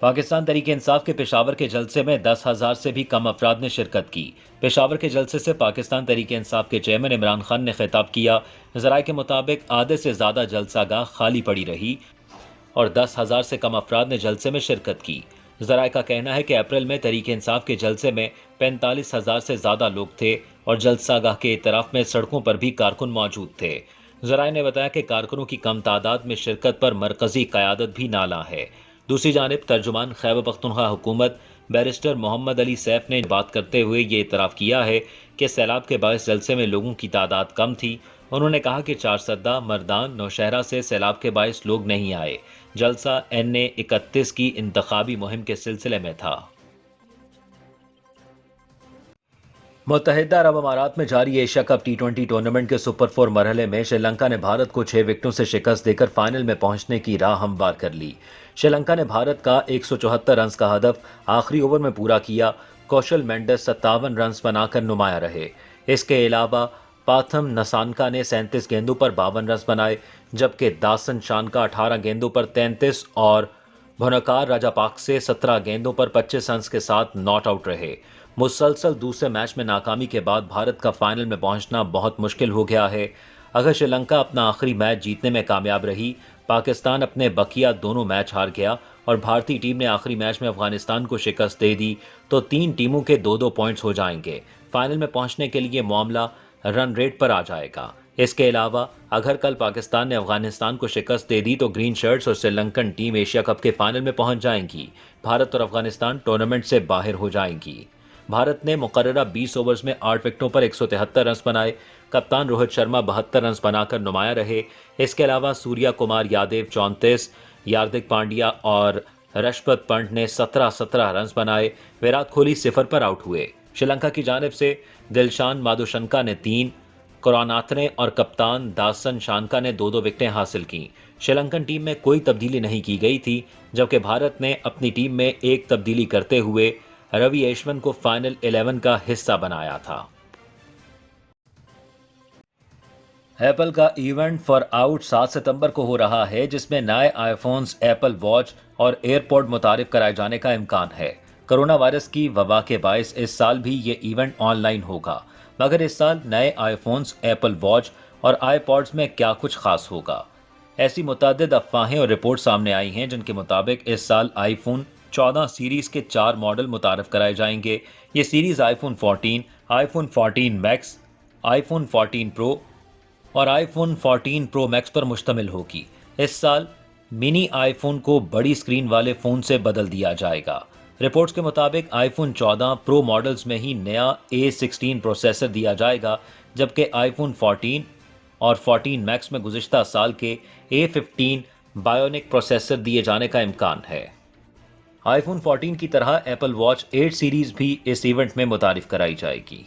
پاکستان تحریک انصاف کے پشاور کے جلسے میں 10,000 سے بھی کم افراد نے شرکت کی۔ پشاور کے جلسے سے پاکستان تحریک انصاف کے چیئرمین عمران خان نے خطاب کیا۔ ذرائع کے مطابق آدھے سے زیادہ جلسہ گاہ خالی پڑی رہی اور 10,000 سے کم افراد نے جلسے میں شرکت کی۔ ذرائع کا کہنا ہے کہ اپریل میں تحریک انصاف کے جلسے میں 45,000 سے زیادہ لوگ تھے اور جلسہ گاہ کے اطراف میں سڑکوں پر بھی کارکن موجود تھے۔ ذرائع نے بتایا کہ کارکنوں کی کم تعداد میں شرکت پر مرکزی قیادت بھی نالاں ہے۔ دوسری جانب ترجمان خیبر پختونخوا حکومت بیرسٹر محمد علی سیف نے بات کرتے ہوئے یہ اعتراف کیا ہے کہ سیلاب کے باعث جلسے میں لوگوں کی تعداد کم تھی۔ انہوں نے کہا کہ چارسدہ، مردان، نوشہرہ سے سیلاب کے باعث لوگ نہیں آئے۔ جلسہ NA-31 کی انتخابی مہم کے سلسلے میں تھا۔ متحدہ عرب امارات میں جاری ایشیا کپ T20 ٹورنامنٹ کے سپر 4 مرحلے میں سری لنکا نے بھارت کو 6 وکٹوں سے شکست دے کر فائنل میں پہنچنے کی راہ ہموار کر لی۔ سری لنکا نے بھارت کا 174 رنز کا ہدف آخری اوور میں پورا کیا۔ کوشل مینڈس 57 رنز بنا کر نمایاں رہے۔ اس کے علاوہ پاتھم نسانکا نے 37 گیندوں پر 52 رنز بنائے، جبکہ داسن شانکا 18 گیندوں پر 33 اور بھونکار راجاپاکسے 17 گیندوں پر 25 رنز کے ساتھ ناٹ آؤٹ رہے۔ مسلسل دوسرے میچ میں ناکامی کے بعد بھارت کا فائنل میں پہنچنا بہت مشکل ہو گیا ہے۔ اگر سری لنکا اپنا آخری میچ جیتنے میں کامیاب رہی، پاکستان اپنے بقیہ دونوں میچ ہار گیا اور بھارتی ٹیم نے آخری میچ میں افغانستان کو شکست دے دی تو 3 ٹیموں کے 2-2 پوائنٹس ہو جائیں گے۔ فائنل میں پہنچنے کے لیے معاملہ رن ریٹ پر آ جائے گا۔ اس کے علاوہ اگر کل پاکستان نے افغانستان کو شکست دے دی تو گرین شرٹس اور Sri Lankan team Asia cup کے فائنل میں پہنچ جائیں گی۔ بھارت اور افغانستان ٹورنامنٹ سے باہر ہو جائیں گی۔ بھارت نے مقررہ 20 اوورز میں 8 وکٹوں پر 173 رنز بنائے۔ کپتان روہت شرما 72 رنز بنا کر نمایاں رہے۔ اس کے علاوہ سوریا کمار یادو 34، ہاردک پانڈیا اور رشپت پنت نے 17 رنز بنائے۔ ویرات کوہلی 0 پر آؤٹ ہوئے۔ شری لنکا کی جانب سے دلشان مادوشنکا نے 3، کروناتھنے اور کپتان داسن شانکا نے 2 وکٹیں حاصل کیں۔ شری لنکن ٹیم میں کوئی تبدیلی نہیں کی گئی تھی، جبکہ بھارت نے اپنی ٹیم میں ایک تبدیلی کرتے ہوئے روی ایشون کو فائنل 11 کا حصہ بنایا تھا۔ ایپل کا ایونٹ فار آؤٹ 7 ستمبر کو ہو رہا ہے، جس میں نئے آئی فونز، ایپل واچ اور ایئر پوڈ متعارف کرائے جانے کا امکان ہے۔ کرونا وائرس کی وبا کے باعث اس سال بھی یہ ایونٹ آن لائن ہوگا، مگر اس سال نئے آئی فونز، ایپل واچ اور آئی پوڈز میں کیا کچھ خاص ہوگا؟ ایسی متعدد افواہیں اور رپورٹ سامنے آئی ہیں جن کے مطابق اس سال آئی فون 14 سیریز کے 4 ماڈل متعارف کرائے جائیں گے۔ یہ سیریز آئی فون 14، آئی فون 14 میکس، آئی فون 14 پرو اور آئی فون 14 پرو میکس پر مشتمل ہوگی۔ اس سال منی آئی فون کو بڑی اسکرین والے فون سے بدل دیا جائے گا۔ رپورٹس کے مطابق آئی فون 14 پرو ماڈلز میں ہی نیا A16 پروسیسر دیا جائے گا، جبکہ آئی فون 14 اور 14 میکس میں گزشتہ سال کے A15 بائیونک پروسیسر دیے جانے کا امکان ہے۔ آئی فون 14 کی طرح ایپل واچ 8 سیریز بھی اس ایونٹ میں متعارف کرائی جائے گی۔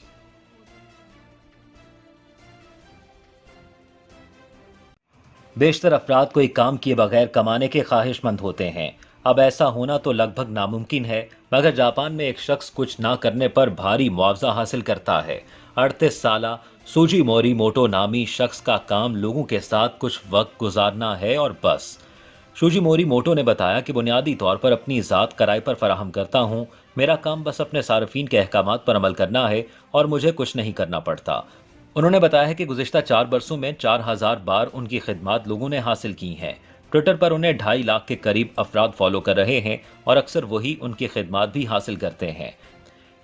بیشتر افراد کوئی کام کیے بغیر کمانے کے خواہش مند ہوتے ہیں۔ اب ایسا ہونا تو لگ بھگ ناممکن ہے، مگر جاپان میں ایک شخص کچھ نہ کرنے پر بھاری معاوضہ حاصل کرتا ہے۔ 38 سالہ سوجی موری موٹو نامی شخص کا کام لوگوں کے ساتھ کچھ وقت گزارنا ہے اور بس۔ شوجی موری موٹو نے بتایا کہ بنیادی طور پر اپنی ذات کرائے پر فراہم کرتا ہوں۔ میرا کام بس اپنے صارفین کے احکامات پر عمل کرنا ہے اور مجھے کچھ نہیں کرنا پڑتا۔ انہوں نے بتایا ہے کہ گزشتہ 4 برسوں میں 4000 بار ان کی خدمات لوگوں نے حاصل کی ہیں۔ ٹویٹر پر انہیں 2.5 لاکھ کے قریب افراد فالو کر رہے ہیں اور اکثر وہی ان کی خدمات بھی حاصل کرتے ہیں۔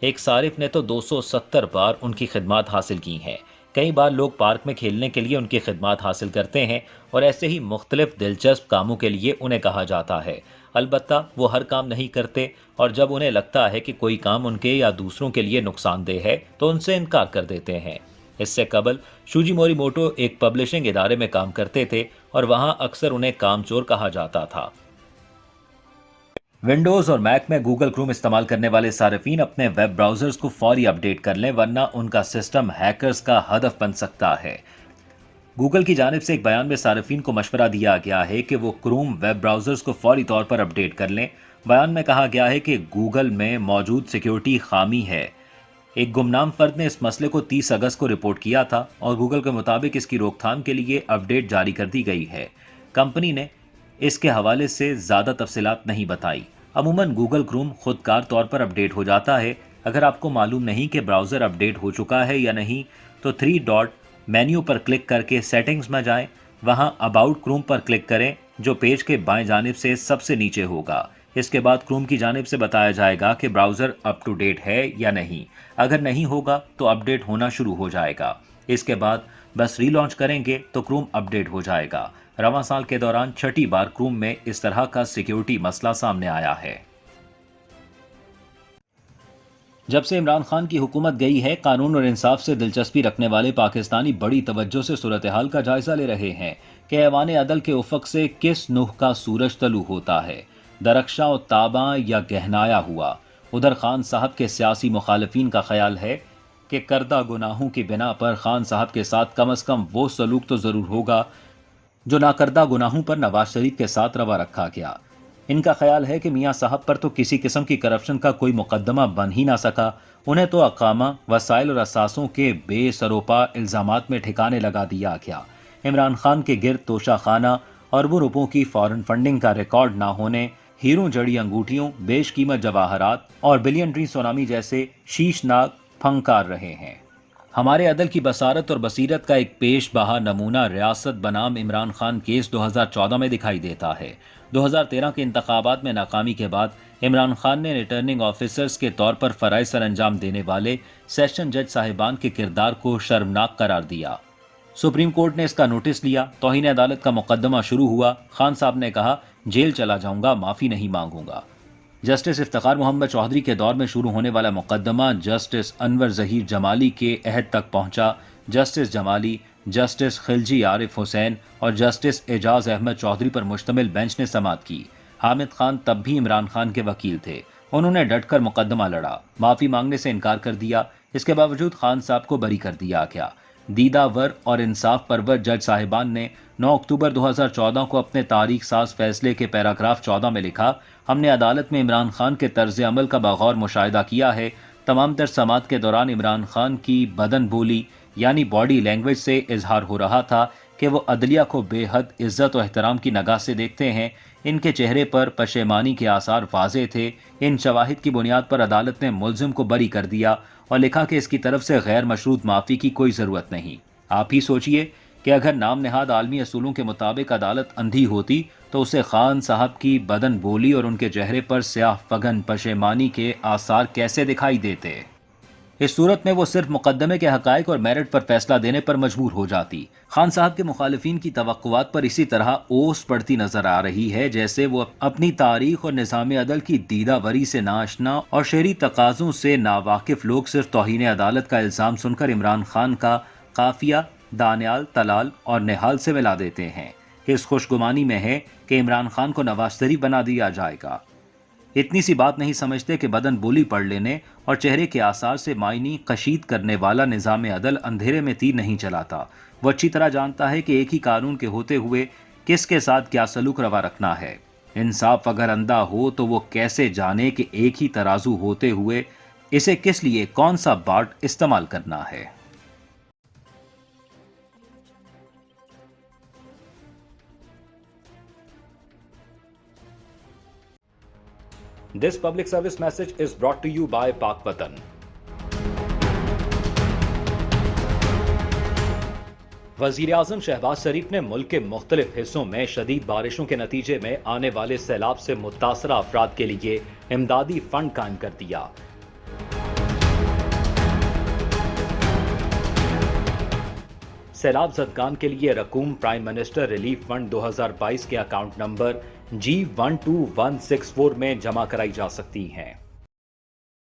ایک صارف نے تو 270 بار ان کی خدمات حاصل کی ہیں۔ کئی بار لوگ پارک میں کھیلنے کے لیے ان کی خدمات حاصل کرتے ہیں اور ایسے ہی مختلف دلچسپ کاموں کے لیے انہیں کہا جاتا ہے۔ البتہ وہ ہر کام نہیں کرتے اور جب انہیں لگتا ہے کہ کوئی کام ان کے یا دوسروں کے لیے نقصان دہ ہے تو ان سے انکار کر دیتے ہیں۔ اس سے قبل شوجی موری موٹو ایک پبلشنگ ادارے میں کام کرتے تھے اور وہاں اکثر انہیں کام چور کہا جاتا تھا۔ ونڈوز اور میک میں گوگل کروم استعمال کرنے والے صارفین اپنے ویب براؤزرز کو فوری اپڈیٹ کر لیں، ورنہ ان کا سسٹم ہیکرز کا ہدف بن سکتا ہے۔ گوگل کی جانب سے ایک بیان میں صارفین کو مشورہ دیا گیا ہے کہ وہ کروم ویب براؤزرز کو فوری طور پر اپڈیٹ کر لیں۔ بیان میں کہا گیا ہے کہ گوگل میں موجود سیکیورٹی خامی ہے۔ ایک گمنام فرد نے اس مسئلے کو 30 اگست کو رپورٹ کیا تھا اور گوگل کے مطابق اس کی روک تھام کے لیے اپڈیٹ جاری کر دی گئی ہے۔ کمپنی نے اس کے حوالے سے زیادہ تفصیلات نہیں بتائی۔ عموماً گوگل کروم خودکار طور پر اپڈیٹ ہو جاتا ہے۔ اگر آپ کو معلوم نہیں کہ براؤزر اپڈیٹ ہو چکا ہے یا نہیں تو 3 ڈاٹ مینیو پر کلک کر کے سیٹنگز میں جائیں، وہاں اباؤٹ کروم پر کلک کریں جو پیج کے بائیں جانب سے سب سے نیچے ہوگا۔ اس کے بعد کروم کی جانب سے بتایا جائے گا کہ براؤزر اپ ٹو ڈیٹ ہے یا نہیں۔ اگر نہیں ہوگا تو اپڈیٹ ہونا شروع ہو جائے گا۔ اس کے بعد بس ری لانچ کریں گے تو کروم اپڈیٹ ہو جائے گا۔ رواں سال کے دوران 6ٹھی بار کروم میں اس طرح کا سیکیورٹی مسئلہ سامنے آیا ہے۔ جب سے عمران خان کی حکومت گئی ہے، قانون اور انصاف سے دلچسپی رکھنے والے پاکستانی بڑی توجہ سے صورتحال کا جائزہ لے رہے ہیں کہ ایوان عدل کے افق سے کس نوح کا سورج طلوع ہوتا ہے، درخشاں و تاباں یا گہنایا ہوا۔ ادھر خان صاحب کے سیاسی مخالفین کا خیال ہے کہ کردہ گناہوں کی بنا پر خان صاحب کے ساتھ کم از کم وہ سلوک تو ضرور ہوگا جو ناکردہ گناہوں پر نواز شریف کے ساتھ روا رکھا گیا۔ ان کا خیال ہے کہ میاں صاحب پر تو کسی قسم کی کرپشن کا کوئی مقدمہ بن ہی نہ سکا، انہیں تو اقامہ، وسائل اور اثاثوں کے بے سروپا الزامات میں ٹھکانے لگا دیا گیا۔ عمران خان کے گرد توشہ خانہ اربوں روپوں کی فارن فنڈنگ کا ریکارڈ نہ ہونے، ہیروں جڑی انگوٹھیوں، بیش قیمت جواہرات اور بلینڈری سونامی جیسے شیشناک پھنکار رہے ہیں۔ ہمارے عدل کی بصارت اور بصیرت کا ایک پیش بہا نمونہ ریاست بنام عمران خان کیس 2014 میں دکھائی دیتا ہے۔ 2013 کے انتخابات میں ناکامی کے بعد عمران خان نے ریٹرننگ آفیسرز کے طور پر فرائض سر انجام دینے والے سیشن جج صاحبان کے کردار کو شرمناک قرار دیا۔ سپریم کورٹ نے اس کا نوٹس لیا، توہین عدالت کا مقدمہ شروع ہوا۔ خان صاحب نے کہا جیل چلا جاؤں گا، معافی نہیں مانگوں گا۔ جسٹس افتخار محمد چودھری کے دور میں شروع ہونے والا مقدمہ جسٹس انور ظہیر جمالی کے عہد تک پہنچا۔ جسٹس جمالی، جسٹس خلجی عارف حسین اور جسٹس اعجاز احمد چودھری پر مشتمل بینچ نے سماعت کی۔ حامد خان تب بھی عمران خان کے وکیل تھے، انہوں نے ڈٹ کر مقدمہ لڑا، معافی مانگنے سے انکار کر دیا۔ اس کے باوجود خان صاحب کو بری کر دیا گیا۔ دیدہ ور اور انصاف پرور جج صاحبان نے 9 اکتوبر 2014 کو اپنے تاریخ ساز فیصلے کے پیراگراف 14 میں لکھا، ہم نے عدالت میں عمران خان کے طرز عمل کا بغور مشاہدہ کیا ہے۔ تمام تر سماعت کے دوران عمران خان کی بدن بولی یعنی باڈی لینگویج سے اظہار ہو رہا تھا کہ وہ عدلیہ کو بے حد عزت و احترام کی نگاہ سے دیکھتے ہیں۔ ان کے چہرے پر پشیمانی کے آثار واضح تھے۔ ان شواہد کی بنیاد پر عدالت نے ملزم کو بری کر دیا اور لکھا کہ اس کی طرف سے غیر مشروط معافی کی کوئی ضرورت نہیں۔ آپ ہی سوچئے کہ اگر نام نہاد عالمی اصولوں کے مطابق عدالت اندھی ہوتی تو اسے خان صاحب کی بدن بولی اور ان کے چہرے پر سیاہ فگن پشیمانی کے آثار کیسے دکھائی دیتے؟ اس صورت میں وہ صرف مقدمے کے حقائق اور میرٹ پر فیصلہ دینے پر مجبور ہو جاتی۔ خان صاحب کے مخالفین کی توقعات پر اسی طرح اوس پڑتی نظر آ رہی ہے جیسے وہ اپنی تاریخ اور نظام عدل کی دیدہ وری سے ناآشنا اور شہری تقاضوں سے ناواقف لوگ صرف توہین عدالت کا الزام سن کر عمران خان کا قافیہ دانیال، تلال اور نہال سے ملا دیتے ہیں۔ اس خوشگمانی میں ہے کہ عمران خان کو نواز شریف بنا دیا جائے گا۔ اتنی سی بات نہیں سمجھتے کہ بدن بولی پڑھ لینے اور چہرے کے آثار سے معنی کشید کرنے والا نظام عدل اندھیرے میں تیر نہیں چلاتا۔ وہ اچھی طرح جانتا ہے کہ ایک ہی قانون کے ہوتے ہوئے کس کے ساتھ کیا سلوک روا رکھنا ہے۔ انصاف اگر اندھا ہو تو وہ کیسے جانے کہ ایک ہی ترازو ہوتے ہوئے اسے کس لیے کون سا بارٹ استعمال کرنا ہے۔ This public service message is brought to you by Pak Watan. وزیر اعظم شہباز شریف نے ملک کے مختلف حصوں میں شدید بارشوں کے نتیجے میں آنے والے سیلاب سے متاثرہ افراد کے لیے امدادی فنڈ قائم کر دیا۔ سیلاب زدگان کے لیے رقوم پرائم منسٹر ریلیف فنڈ 2022 کے اکاؤنٹ نمبر G12164 میں جمع کرائی جا سکتی ہیں۔